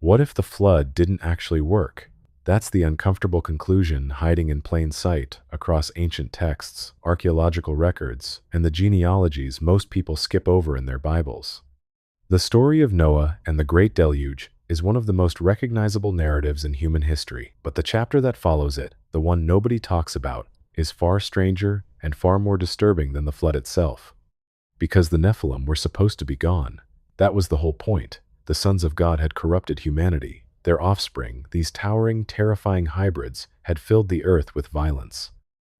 What if the flood didn't actually work? That's the uncomfortable conclusion hiding in plain sight across ancient texts, archaeological records, and the genealogies most people skip over in their Bibles. The story of Noah and the Great Deluge is one of the most recognizable narratives in human history, but the chapter that follows it, the one nobody talks about, is far stranger and far more disturbing than the flood itself. Because the Nephilim were supposed to be gone. That was the whole point. The sons of God had corrupted humanity. Their offspring, these towering, terrifying hybrids, had filled the earth with violence.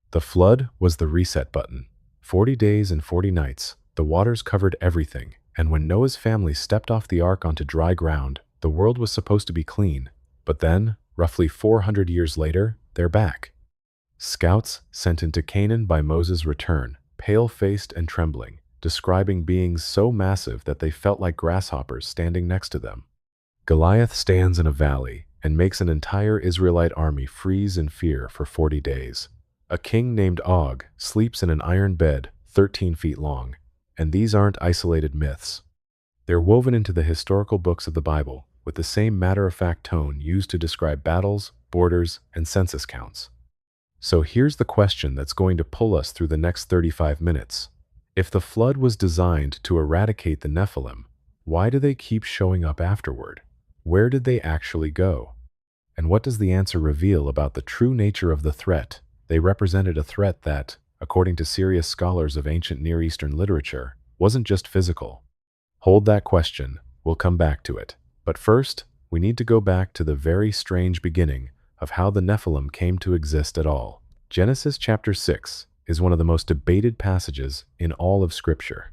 The flood was the reset button. 40 days and 40 nights, the waters covered everything, and when Noah's family stepped off the ark onto dry ground, the world was supposed to be clean. But then, roughly 400 years later, they're back. Scouts sent into Canaan by Moses' return, pale-faced and trembling, describing beings so massive that they felt like grasshoppers standing next to them. Goliath stands in a valley and makes an entire Israelite army freeze in fear for 40 days. A king named Og sleeps in an iron bed 13 feet long, and these aren't isolated myths. They're woven into the historical books of the Bible with the same matter-of-fact tone used to describe battles, borders, and census counts. So here's the question that's going to pull us through the next 35 minutes. If the flood was designed to eradicate the Nephilim, why do they keep showing up afterward? Where did they actually go? And what does the answer reveal about the true nature of the threat? They represented a threat that, according to serious scholars of ancient Near Eastern literature, wasn't just physical. Hold that question, we'll come back to it. But first, we need to go back to the very strange beginning of how the Nephilim came to exist at all. Genesis chapter 6 is one of the most debated passages in all of Scripture.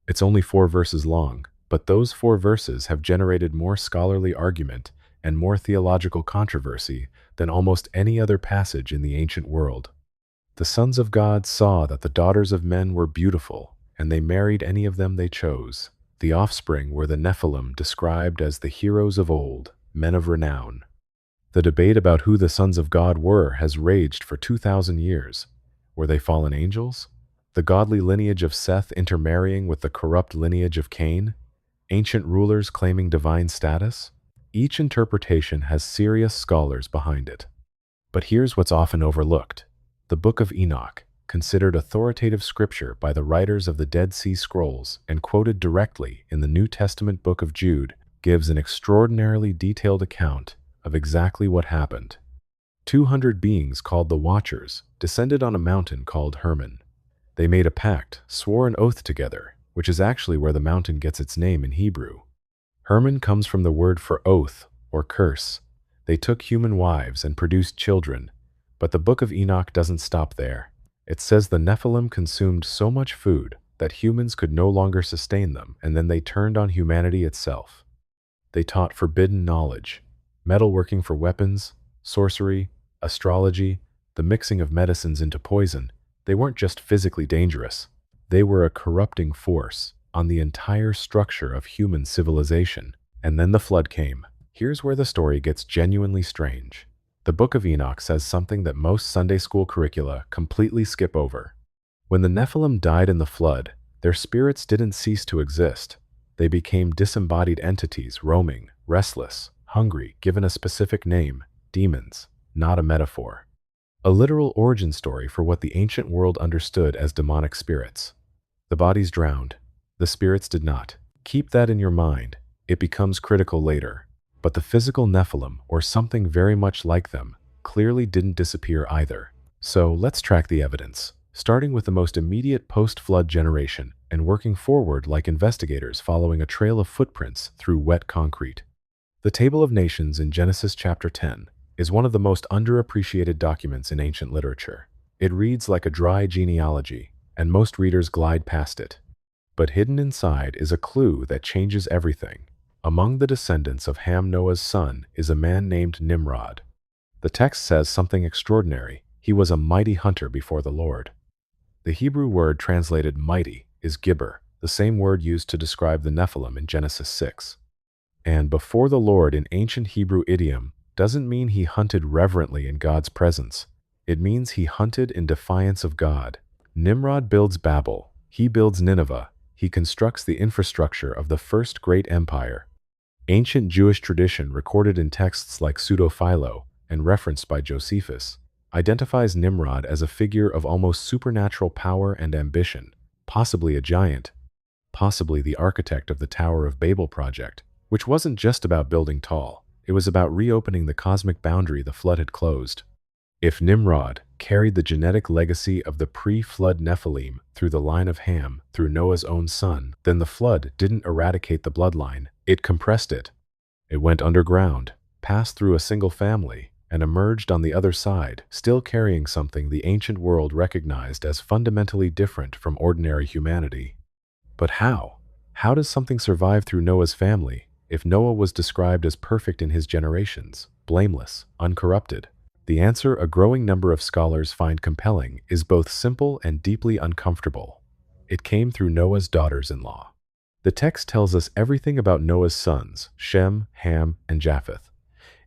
It's only 4 verses long, but those 4 verses have generated more scholarly argument and more theological controversy than almost any other passage in the ancient world. The sons of God saw that the daughters of men were beautiful, and they married any of them they chose. The offspring were the Nephilim, described as the heroes of old, men of renown. The debate about who the sons of God were has raged for 2,000 years. Were they fallen angels? The godly lineage of Seth intermarrying with the corrupt lineage of Cain? Ancient rulers claiming divine status? Each interpretation has serious scholars behind it. But here's what's often overlooked. The Book of Enoch, considered authoritative scripture by the writers of the Dead Sea Scrolls and quoted directly in the New Testament book of Jude, gives an extraordinarily detailed account of exactly what happened. 200 beings called the Watchers descended on a mountain called Hermon. They made a pact, swore an oath together, which is actually where the mountain gets its name in Hebrew. Hermon comes from the word for oath or curse. They took human wives and produced children, but the Book of Enoch doesn't stop there. It says the Nephilim consumed so much food that humans could no longer sustain them, and then they turned on humanity itself. They taught forbidden knowledge, metalworking for weapons, sorcery, astrology, the mixing of medicines into poison. They weren't just physically dangerous. They were a corrupting force on the entire structure of human civilization. And then the flood came. Here's where the story gets genuinely strange. The Book of Enoch says something that most Sunday school curricula completely skip over. When the Nephilim died in the flood, their spirits didn't cease to exist. They became disembodied entities roaming, restless, hungry, given a specific name, demons, not a metaphor. A literal origin story for what the ancient world understood as demonic spirits. The bodies drowned. The spirits did not. Keep that in your mind. It becomes critical later. But the physical Nephilim, or something very much like them, clearly didn't disappear either. So let's track the evidence, starting with the most immediate post-flood generation and working forward like investigators following a trail of footprints through wet concrete. The Table of Nations in Genesis chapter 10 is one of the most underappreciated documents in ancient literature. It reads like a dry genealogy, and most readers glide past it. But hidden inside is a clue that changes everything. Among the descendants of Ham, Noah's son, is a man named Nimrod. The text says something extraordinary. He was a mighty hunter before the Lord. The Hebrew word translated mighty is gibber, the same word used to describe the Nephilim in Genesis 6. And before the Lord in ancient Hebrew idiom doesn't mean he hunted reverently in God's presence. It means he hunted in defiance of God. Nimrod builds Babel. He builds Nineveh. He constructs the infrastructure of the first great empire. Ancient Jewish tradition recorded in texts like Pseudo-Philo and referenced by Josephus identifies Nimrod as a figure of almost supernatural power and ambition, possibly a giant, possibly the architect of the Tower of Babel project, which wasn't just about building tall, it was about reopening the cosmic boundary the flood had closed. If Nimrod carried the genetic legacy of the pre-flood Nephilim through the line of Ham through Noah's own son, then the flood didn't eradicate the bloodline, it compressed it. It went underground, passed through a single family, and emerged on the other side, still carrying something the ancient world recognized as fundamentally different from ordinary humanity. But how? How does something survive through Noah's family if Noah was described as perfect in his generations, blameless, uncorrupted? The answer a growing number of scholars find compelling is both simple and deeply uncomfortable. It came through Noah's daughters-in-law. The text tells us everything about Noah's sons, Shem, Ham, and Japheth.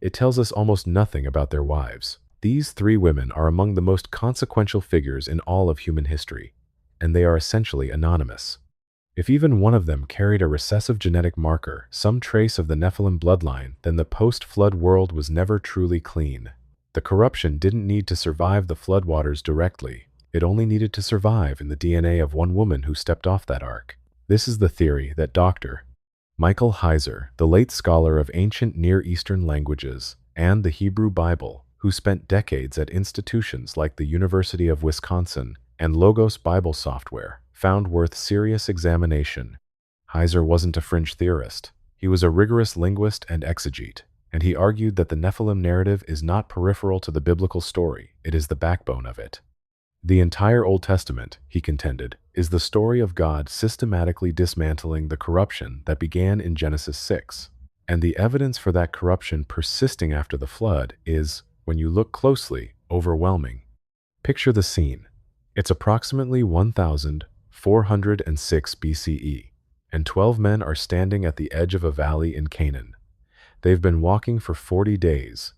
It tells us almost nothing about their wives. These three women are among the most consequential figures in all of human history, and they are essentially anonymous. If even one of them carried a recessive genetic marker, some trace of the Nephilim bloodline, then the post-flood world was never truly clean. The corruption didn't need to survive the floodwaters directly. It only needed to survive in the DNA of one woman who stepped off that ark. This is the theory that Dr. Michael Heiser, the late scholar of ancient Near Eastern languages and the Hebrew Bible, who spent decades at institutions like the University of Wisconsin and Logos Bible Software, found worth serious examination. Heiser wasn't a fringe theorist. He was a rigorous linguist and exegete, and he argued that the Nephilim narrative is not peripheral to the biblical story, it is the backbone of it. The entire Old Testament, he contended, is the story of God systematically dismantling the corruption that began in Genesis 6. And the evidence for that corruption persisting after the flood is, when you look closely, overwhelming. Picture the scene. It's approximately 1406 BCE, and 12 men are standing at the edge of a valley in Canaan. They've been walking for 40 days.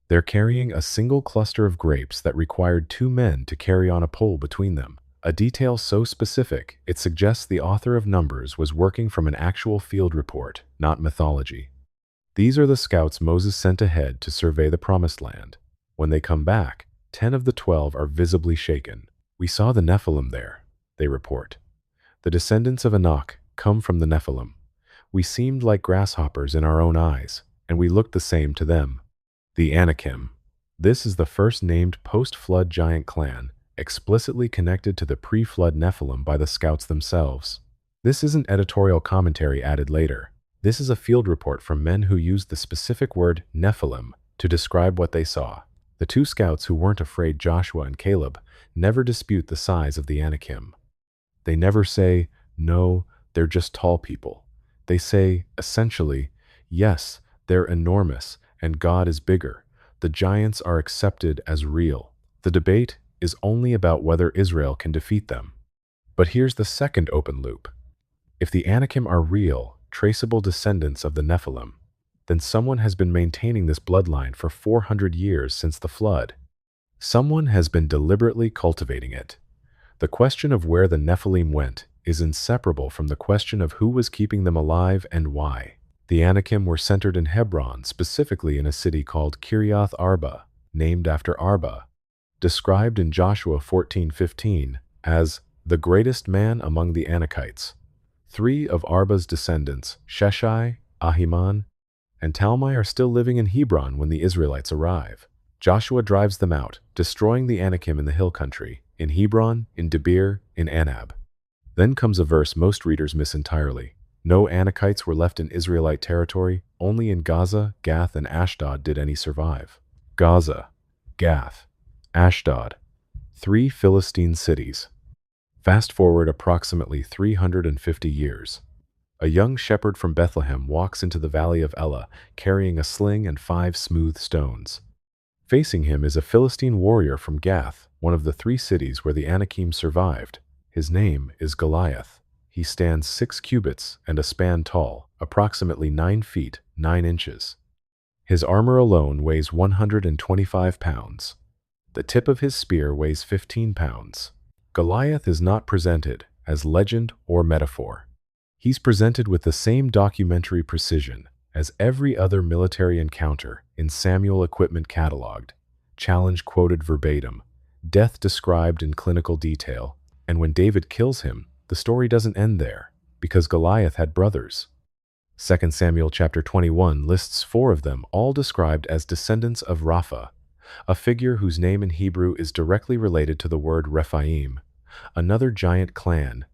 They're carrying a single cluster of grapes that required 2 men to carry on a pole between them, a detail so specific it suggests the author of Numbers was working from an actual field report, not mythology. These are the scouts Moses sent ahead to survey the Promised Land. When they come back, 10 of the 12 are visibly shaken. "We saw the Nephilim there," they report. "The descendants of Enoch come from the Nephilim. We seemed like grasshoppers in our own eyes, and we looked the same to them." The Anakim. This is the first named post-flood giant clan, explicitly connected to the pre-flood Nephilim by the scouts themselves. This isn't editorial commentary added later. This is a field report from men who used the specific word Nephilim to describe what they saw. The 2 scouts who weren't afraid, Joshua and Caleb, never dispute the size of the Anakim. They never say, "No, they're just tall people." They say, essentially, "Yes, they're enormous, and God is bigger. The giants are accepted as real. The debate is only about whether Israel can defeat them." But here's the second open loop. If the Anakim are real, traceable descendants of the Nephilim, then someone has been maintaining this bloodline for 400 years since the flood. Someone has been deliberately cultivating it. The question of where the Nephilim went is inseparable from the question of who was keeping them alive and why. The Anakim were centered in Hebron, specifically in a city called Kiriath Arba, named after Arba, described in Joshua 14:15 as the greatest man among the Anakites. 3 of Arba's descendants, Sheshai, Ahiman, and Talmai, are still living in Hebron when the Israelites arrive. Joshua drives them out, destroying the Anakim in the hill country, in Hebron, in Debir, in Anab. Then comes a verse most readers miss entirely. No Anakites were left in Israelite territory, only in Gaza, Gath, and Ashdod did any survive. Gaza, Gath, Ashdod, 3 Philistine cities. Fast forward approximately 350 years. A young shepherd from Bethlehem walks into the valley of Elah, carrying a sling and 5 smooth stones. Facing him is a Philistine warrior from Gath, one of the 3 cities where the Anakim survived. His name is Goliath. He stands 6 cubits and a span tall, approximately 9 feet, 9 inches. His armor alone weighs 125 pounds. The tip of his spear weighs 15 pounds. Goliath is not presented as legend or metaphor. He's presented with the same documentary precision, as every other military encounter in Samuel equipment cataloged, challenge quoted verbatim, death described in clinical detail, and when David kills him, the story doesn't end there, because Goliath had brothers. 2 Samuel chapter 21 lists 4 of them, all described as descendants of Rapha, a figure whose name in Hebrew is directly related to the word Rephaim, another giant clan,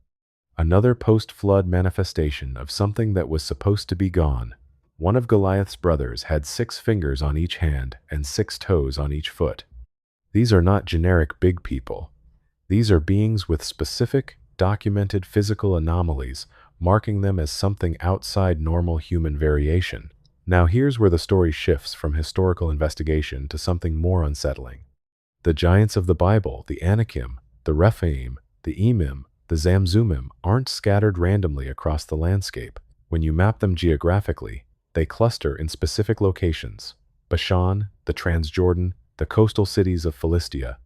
another post-flood manifestation of something that was supposed to be gone. One of Goliath's brothers had 6 fingers on each hand and 6 toes on each foot. These are not generic big people. These are beings with specific, documented physical anomalies, marking them as something outside normal human variation. Now here's where the story shifts from historical investigation to something more unsettling. The giants of the Bible, the Anakim, the Rephaim, the Emim, the Zamzummim, aren't scattered randomly across the landscape. When you map them geographically, they cluster in specific locations: Bashan, the Transjordan, the coastal cities of Philistia.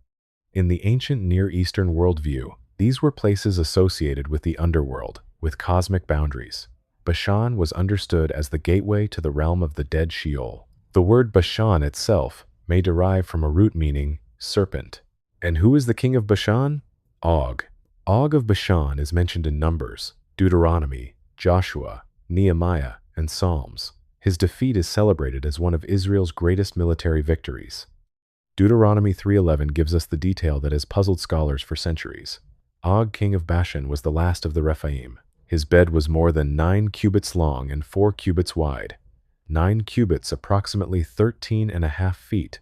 In the ancient Near Eastern worldview, these were places associated with the underworld, with cosmic boundaries. Bashan was understood as the gateway to the realm of the dead Sheol. The word Bashan itself may derive from a root meaning serpent. And who is the king of Bashan? Og. Og of Bashan is mentioned in Numbers, Deuteronomy, Joshua, Nehemiah, and Psalms. His defeat is celebrated as one of Israel's greatest military victories. Deuteronomy 3:11 gives us the detail that has puzzled scholars for centuries. Og, king of Bashan, was the last of the Rephaim. His bed was more than 9 cubits long and 4 cubits wide. 9 cubits, approximately 13.5 feet.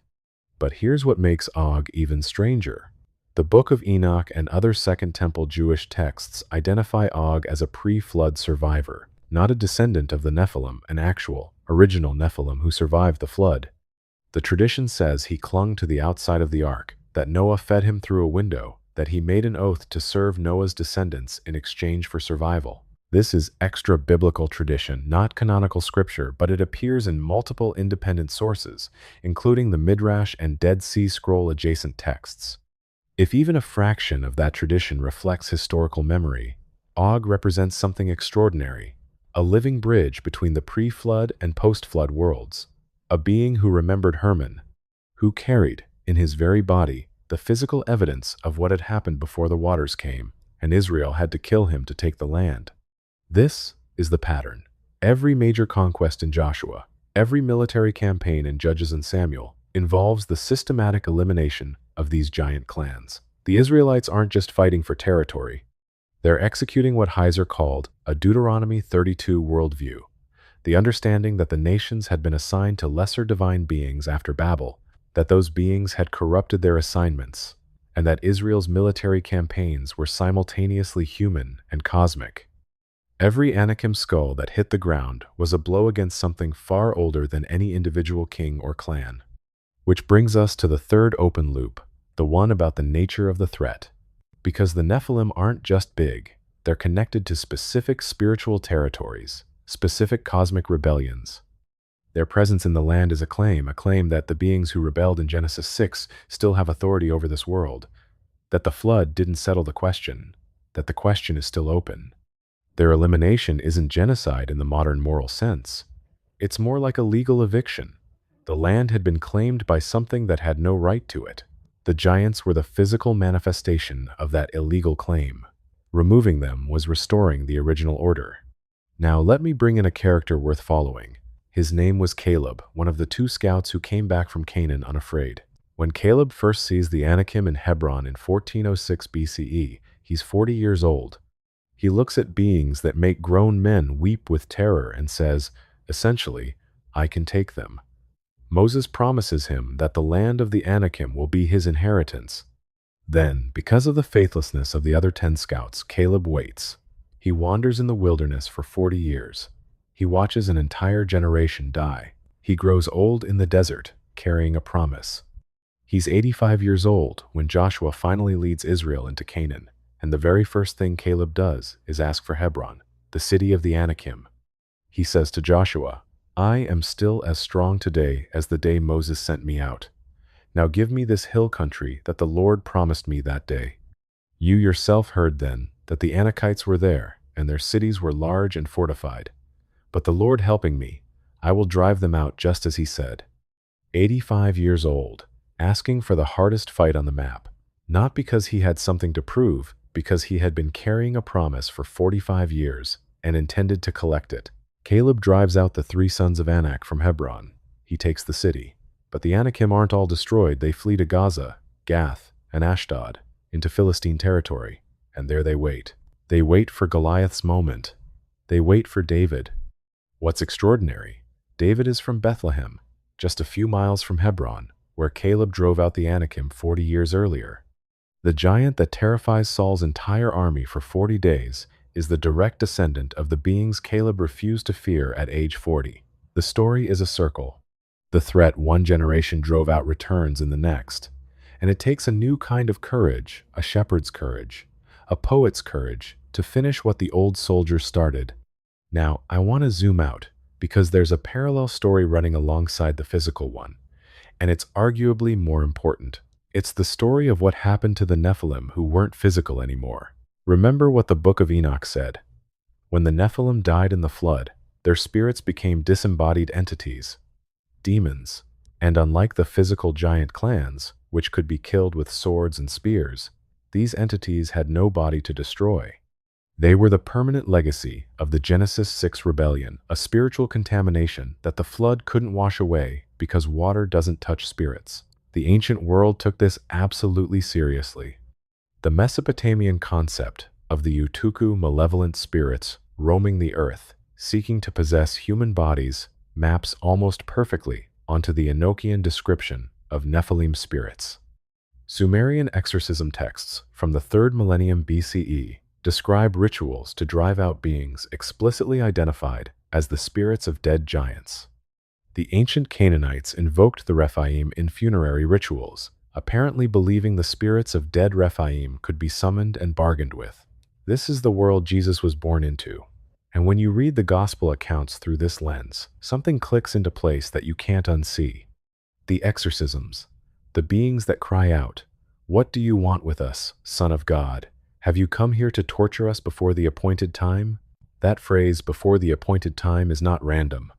But here's what makes Og even stranger. The Book of Enoch and other Second Temple Jewish texts identify Og as a pre-flood survivor, not a descendant of the Nephilim, an actual, original Nephilim who survived the flood. The tradition says he clung to the outside of the ark, that Noah fed him through a window, that he made an oath to serve Noah's descendants in exchange for survival. This is extra-biblical tradition, not canonical scripture, but it appears in multiple independent sources, including the Midrash and Dead Sea Scroll adjacent texts. If even a fraction of that tradition reflects historical memory, Og represents something extraordinary, a living bridge between the pre-flood and post-flood worlds, a being who remembered Hermon, who carried, in his very body, the physical evidence of what had happened before the waters came, and Israel had to kill him to take the land. This is the pattern. Every major conquest in Joshua, every military campaign in Judges and Samuel, involves the systematic elimination of these giant clans. The Israelites aren't just fighting for territory. They're executing what Heiser called a Deuteronomy 32 worldview, the understanding that the nations had been assigned to lesser divine beings after Babel, that those beings had corrupted their assignments, and that Israel's military campaigns were simultaneously human and cosmic. Every Anakim skull that hit the ground was a blow against something far older than any individual king or clan. Which brings us to the third open loop, the one about the nature of the threat. Because the Nephilim aren't just big, they're connected to specific spiritual territories, specific cosmic rebellions. Their presence in the land is a claim that the beings who rebelled in Genesis 6 still have authority over this world, that the flood didn't settle the question, that the question is still open. Their elimination isn't genocide in the modern moral sense. It's more like a legal eviction. The land had been claimed by something that had no right to it. The giants were the physical manifestation of that illegal claim. Removing them was restoring the original order. Now let me bring in a character worth following. His name was Caleb, one of the 2 scouts who came back from Canaan unafraid. When Caleb first sees the Anakim in Hebron in 1406 BCE, he's 40 years old. He looks at beings that make grown men weep with terror and says, essentially, I can take them. Moses promises him that the land of the Anakim will be his inheritance. Then, because of the faithlessness of the other 10 scouts, Caleb waits. He wanders in the wilderness for 40 years. He watches an entire generation die. He grows old in the desert, carrying a promise. He's 85 years old when Joshua finally leads Israel into Canaan, and the very first thing Caleb does is ask for Hebron, the city of the Anakim. He says to Joshua, I am still as strong today as the day Moses sent me out. Now give me this hill country that the Lord promised me that day. You yourself heard then that the Anakites were there, and their cities were large and fortified. But the Lord helping me, I will drive them out just as he said. 85 years old, asking for the hardest fight on the map. Not because he had something to prove, because he had been carrying a promise for 45 years and intended to collect it. Caleb drives out the 3 sons of Anak from Hebron. He takes the city. But the Anakim aren't all destroyed. They flee to Gaza, Gath, and Ashdod, into Philistine territory, and there they wait. They wait for Goliath's moment. They wait for David. What's extraordinary, David is from Bethlehem, just a few miles from Hebron, where Caleb drove out the Anakim 40 years earlier. The giant that terrifies Saul's entire army for 40 days is the direct descendant of the beings Caleb refused to fear at age 40. The story is a circle. The threat one generation drove out returns in the next, and it takes a new kind of courage, a shepherd's courage, a poet's courage, to finish what the old soldiers started. Now, I want to zoom out, because there's a parallel story running alongside the physical one, and it's arguably more important. It's the story of what happened to the Nephilim who weren't physical anymore. Remember what the Book of Enoch said. When the Nephilim died in the flood, their spirits became disembodied entities, demons, and unlike the physical giant clans, which could be killed with swords and spears, these entities had no body to destroy. They were the permanent legacy of the Genesis 6 rebellion, a spiritual contamination that the flood couldn't wash away because water doesn't touch spirits. The ancient world took this absolutely seriously. The Mesopotamian concept of the Utuku malevolent spirits roaming the earth, seeking to possess human bodies, maps almost perfectly onto the Enochian description of Nephilim spirits. Sumerian exorcism texts from the 3rd millennium BCE describe rituals to drive out beings explicitly identified as the spirits of dead giants. The ancient Canaanites invoked the Rephaim in funerary rituals, apparently believing the spirits of dead Rephaim could be summoned and bargained with. This is the world Jesus was born into. And when you read the gospel accounts through this lens, something clicks into place that you can't unsee. The exorcisms, the beings that cry out, "What do you want with us, Son of God? Have you come here to torture us before the appointed time?" That phrase, "before the appointed time," is not random.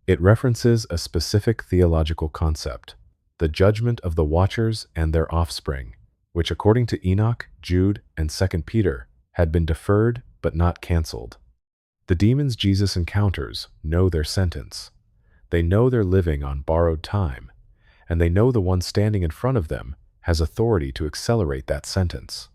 It references a specific theological concept, the judgment of the watchers and their offspring, which according to Enoch, Jude, and 2 Peter, had been deferred but not canceled. The demons Jesus encounters know their sentence. They know they're living on borrowed time, and they know the one standing in front of them has authority to accelerate that sentence.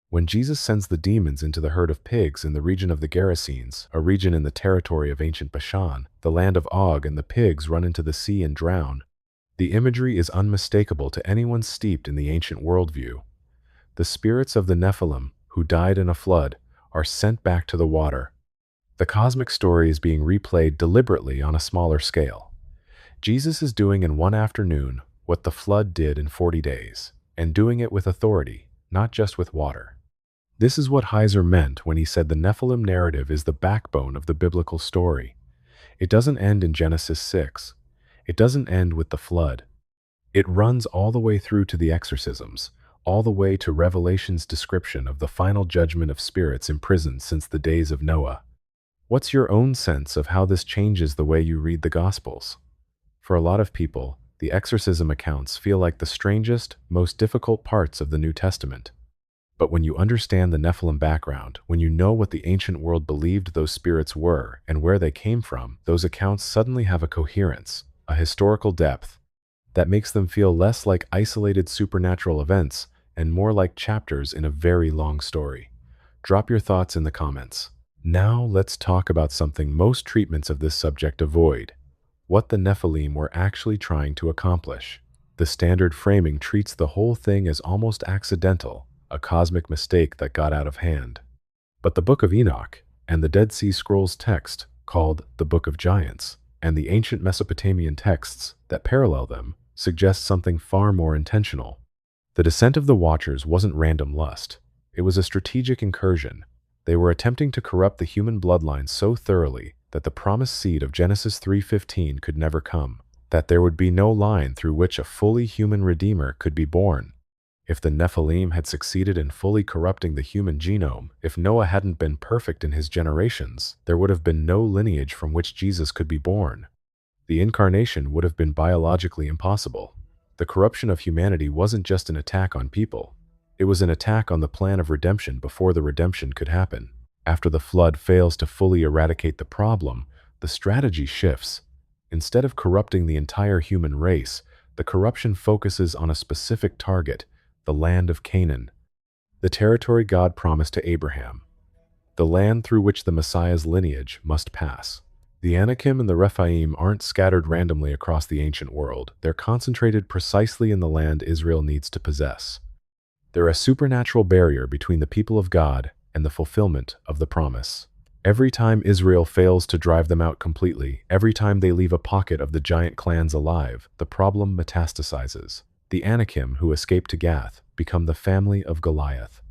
When Jesus sends the demons into the herd of pigs in the region of the Gerasenes, a region in the territory of ancient Bashan, the land of Og, and the pigs run into the sea and drown, the imagery is unmistakable to anyone steeped in the ancient worldview. The spirits of the Nephilim, who died in a flood, are sent back to the water. The cosmic story is being replayed deliberately on a smaller scale. Jesus is doing in one afternoon what the flood did in 40 days, and doing it with authority, not just with water. This is what Heiser meant when he said the Nephilim narrative is the backbone of the biblical story. It doesn't end in Genesis 6. It doesn't end with the flood. It runs all the way through to the exorcisms, all the way to Revelation's description of the final judgment of spirits imprisoned since the days of Noah. What's your own sense of how this changes the way you read the Gospels? For a lot of people, the exorcism accounts feel like the strangest, most difficult parts of the New Testament. But when you understand the Nephilim background, when you know what the ancient world believed those spirits were and where they came from, those accounts suddenly have a coherence, a historical depth, that makes them feel less like isolated supernatural events and more like chapters in a very long story. Drop your thoughts in the comments. Now let's talk about something most treatments of this subject avoid: what the Nephilim were actually trying to accomplish. The standard framing treats the whole thing as almost accidental, a cosmic mistake that got out of hand. But the Book of Enoch and the Dead Sea Scrolls text, called the Book of Giants, and the ancient Mesopotamian texts that parallel them, suggest something far more intentional. The descent of the Watchers wasn't random lust. It was a strategic incursion. They were attempting to corrupt the human bloodline so thoroughly that the promised seed of Genesis 3:15 could never come, that there would be no line through which a fully human Redeemer could be born. If the Nephilim had succeeded in fully corrupting the human genome, if Noah hadn't been perfect in his generations, there would have been no lineage from which Jesus could be born. The incarnation would have been biologically impossible. The corruption of humanity wasn't just an attack on people. It was an attack on the plan of redemption before the redemption could happen. After the flood fails to fully eradicate the problem, the strategy shifts. Instead of corrupting the entire human race, the corruption focuses on a specific target, the land of Canaan, the territory God promised to Abraham, the land through which the Messiah's lineage must pass. The Anakim and the Rephaim aren't scattered randomly across the ancient world. They're concentrated precisely in the land Israel needs to possess. They're a supernatural barrier between the people of God and the fulfillment of the promise. Every time Israel fails to drive them out completely, every time they leave a pocket of the giant clans alive, the problem metastasizes. The Anakim who escape to Gath become the family of Goliath.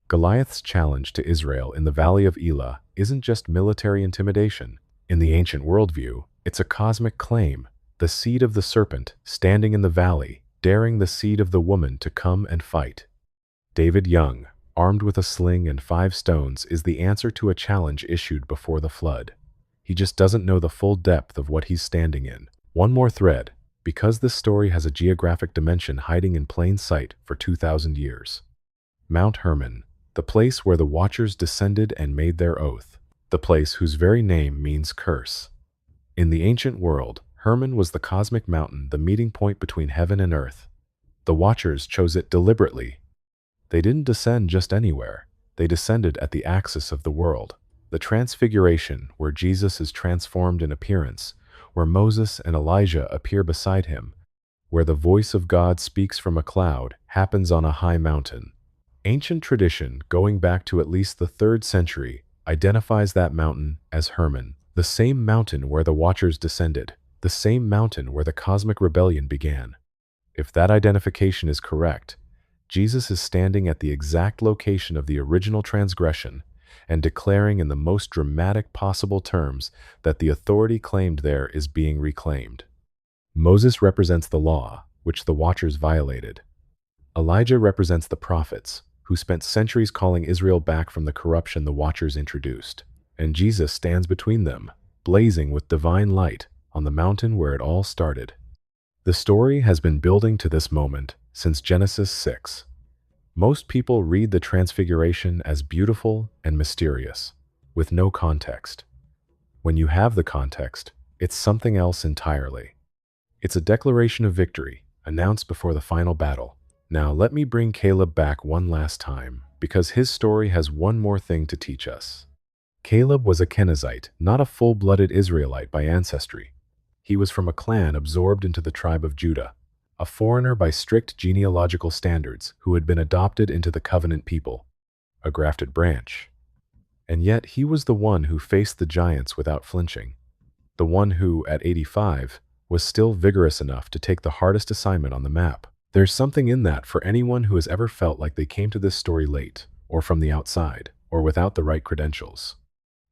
Goliath's challenge to Israel in the valley of Elah isn't just military intimidation. In the ancient worldview, it's a cosmic claim, the seed of the serpent standing in the valley, daring the seed of the woman to come and fight. David Young, armed with a sling and 5 stones, is the answer to a challenge issued before the flood. He just doesn't know the full depth of what he's standing in. One more thread, because this story has a geographic dimension hiding in plain sight for 2,000 years. Mount Hermon, the place where the Watchers descended and made their oath, the place whose very name means curse. In the ancient world, Hermon was the cosmic mountain, the meeting point between heaven and earth. The Watchers chose it deliberately. They didn't descend just anywhere. They descended at the axis of the world. The Transfiguration, where Jesus is transformed in appearance, where Moses and Elijah appear beside him, where the voice of God speaks from a cloud, happens on a high mountain. Ancient tradition, going back to at least the 3rd century, identifies that mountain as Hermon, the same mountain where the Watchers descended, the same mountain where the cosmic rebellion began. If that identification is correct, Jesus is standing at the exact location of the original transgression and declaring in the most dramatic possible terms that the authority claimed there is being reclaimed. Moses represents the law, which the Watchers violated. Elijah represents the prophets, who spent centuries calling Israel back from the corruption the Watchers introduced. And Jesus stands between them, blazing with divine light on the mountain where it all started. The story has been building to this moment since Genesis 6. Most people read the Transfiguration as beautiful and mysterious, with no context. When you have the context, it's something else entirely. It's a declaration of victory, announced before the final battle. Now let me bring Caleb back one last time, because his story has one more thing to teach us. Caleb was a Kenizzite, not a full-blooded Israelite by ancestry. He was from a clan absorbed into the tribe of Judah, a foreigner by strict genealogical standards who had been adopted into the covenant people, a grafted branch. And yet he was the one who faced the giants without flinching, the one who, at 85, was still vigorous enough to take the hardest assignment on the map. There's something in that for anyone who has ever felt like they came to this story late, or from the outside, or without the right credentials.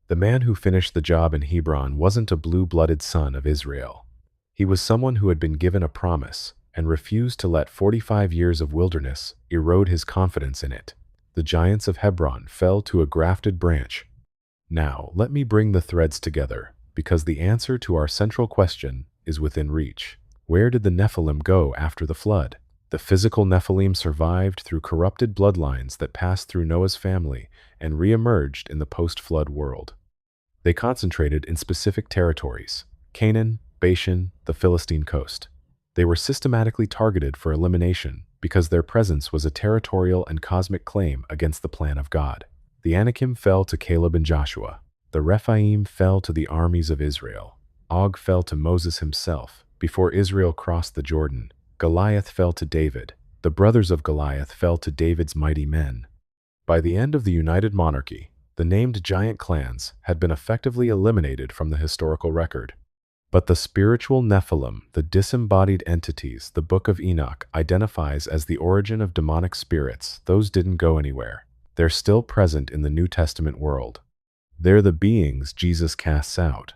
The man who finished the job in Hebron wasn't a blue-blooded son of Israel. He was someone who had been given a promise and refused to let 45 years of wilderness erode his confidence in it. The giants of Hebron fell to a grafted branch. Now, let me bring the threads together, because the answer to our central question is within reach. Where did the Nephilim go after the flood? The physical Nephilim survived through corrupted bloodlines that passed through Noah's family and re-emerged in the post-flood world. They concentrated in specific territories: Canaan, Bashan, the Philistine coast. They were systematically targeted for elimination because their presence was a territorial and cosmic claim against the plan of God. The Anakim fell to Caleb and Joshua. The Rephaim fell to the armies of Israel. Og fell to Moses himself before Israel crossed the Jordan. Goliath fell to David. The brothers of Goliath fell to David's mighty men. By the end of the United Monarchy, the named giant clans had been effectively eliminated from the historical record. But the spiritual Nephilim, the disembodied entities the Book of Enoch identifies as the origin of demonic spirits, those didn't go anywhere. They're still present in the New Testament world. They're the beings Jesus casts out.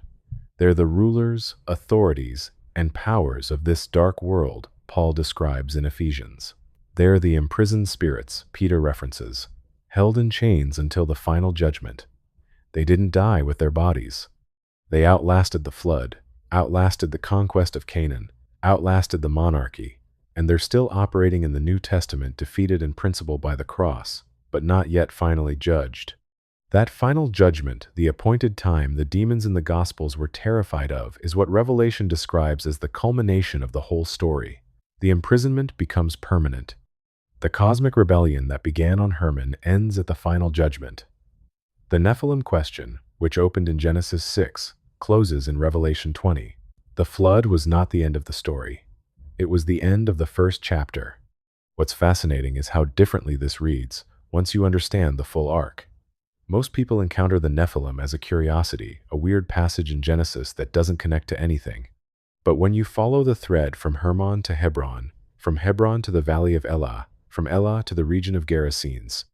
They're the rulers, authorities, and powers of this dark world Paul describes in Ephesians. They're the imprisoned spirits Peter references, held in chains until the final judgment. They didn't die with their bodies. They outlasted the flood. outlasted the conquest of Canaan, outlasted the monarchy, and they're still operating in the New Testament, defeated in principle by the cross, but not yet finally judged. That final judgment, the appointed time the demons in the Gospels were terrified of, is what Revelation describes as the culmination of the whole story. The imprisonment becomes permanent. The cosmic rebellion that began on Hermon ends at the final judgment. The Nephilim question, which opened in Genesis 6, closes in Revelation 20. The flood was not the end of the story. It was the end of the first chapter. What's fascinating is how differently this reads once you understand the full arc. Most people encounter the Nephilim as a curiosity, a weird passage in Genesis that doesn't connect to anything. But when you follow the thread from Hermon to Hebron, from Hebron to the valley of Elah, from Elah to the region of Gerasenes,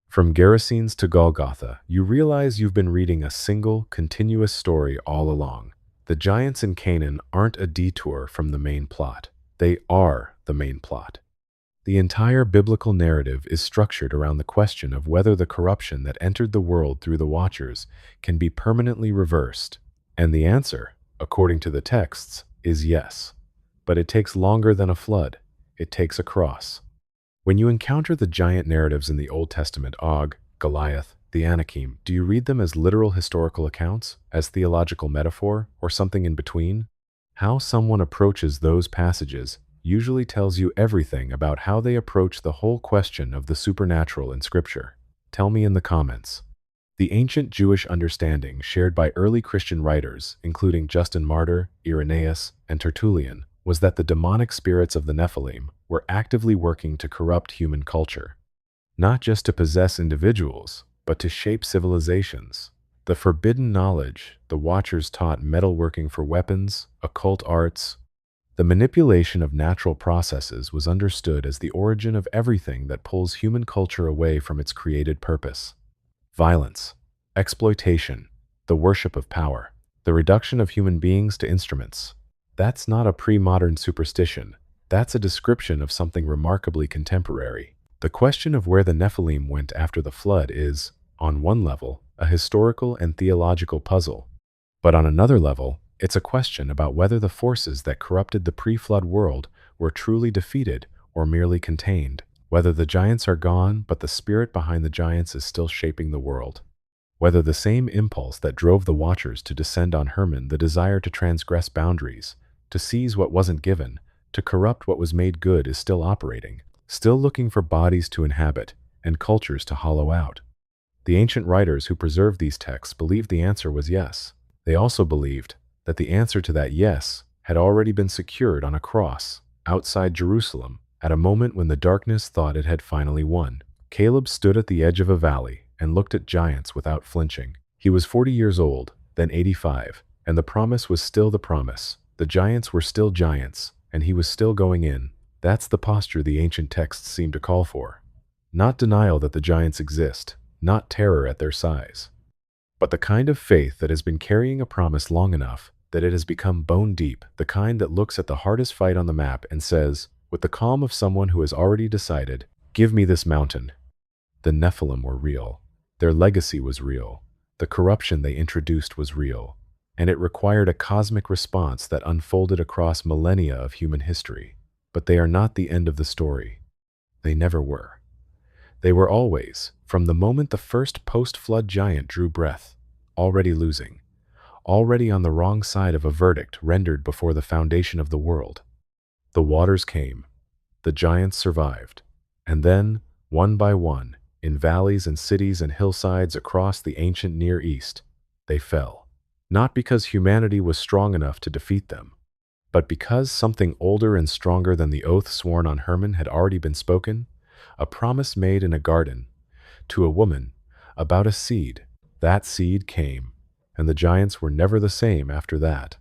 from Gerasenes to Golgotha, you realize you've been reading a single, continuous story all along. The giants in Canaan aren't a detour from the main plot. They are the main plot. The entire biblical narrative is structured around the question of whether the corruption that entered the world through the Watchers can be permanently reversed. And the answer, according to the texts, is yes. But it takes longer than a flood. It takes a cross. When you encounter the giant narratives in the Old Testament, Og, Goliath, the Anakim, do you read them as literal historical accounts, as theological metaphor, or something in between? How someone approaches those passages usually tells you everything about how they approach the whole question of the supernatural in Scripture. Tell me in the comments. The ancient Jewish understanding shared by early Christian writers, including Justin Martyr, Irenaeus, and Tertullian, was that the demonic spirits of the Nephilim were actively working to corrupt human culture, not just to possess individuals, but to shape civilizations. The forbidden knowledge the Watchers taught, metalworking for weapons, occult arts. The manipulation of natural processes was understood as the origin of everything that pulls human culture away from its created purpose. Violence, exploitation, the worship of power, the reduction of human beings to instruments. That's not a pre-modern superstition. That's a description of something remarkably contemporary. The question of where the Nephilim went after the flood is, on one level, a historical and theological puzzle. But on another level, it's a question about whether the forces that corrupted the pre-flood world were truly defeated or merely contained, whether the giants are gone but the spirit behind the giants is still shaping the world, whether the same impulse that drove the Watchers to descend on Hermon, the desire to transgress boundaries, to seize what wasn't given, to corrupt what was made good, is still operating, still looking for bodies to inhabit and cultures to hollow out. The ancient writers who preserved these texts believed the answer was yes. They also believed that the answer to that yes had already been secured on a cross outside Jerusalem at a moment when the darkness thought it had finally won. Caleb stood at the edge of a valley and looked at giants without flinching. He was 40 years old, then 85, and the promise was still the promise. The giants were still giants, and he was still going in. That's the posture the ancient texts seem to call for. Not denial that the giants exist, not terror at their size, but the kind of faith that has been carrying a promise long enough that it has become bone deep, the kind that looks at the hardest fight on the map and says, with the calm of someone who has already decided, "Give me this mountain." The Nephilim were real. Their legacy was real. The corruption they introduced was real. And it required a cosmic response that unfolded across millennia of human history. But they are not the end of the story. They never were. They were always, from the moment the first post-flood giant drew breath, already losing, already on the wrong side of a verdict rendered before the foundation of the world. The waters came. The giants survived. And then, one by one, in valleys and cities and hillsides across the ancient Near East, they fell. Not because humanity was strong enough to defeat them, but because something older and stronger than the oath sworn on Hermon had already been spoken, a promise made in a garden, to a woman, about a seed. That seed came, and the giants were never the same after that.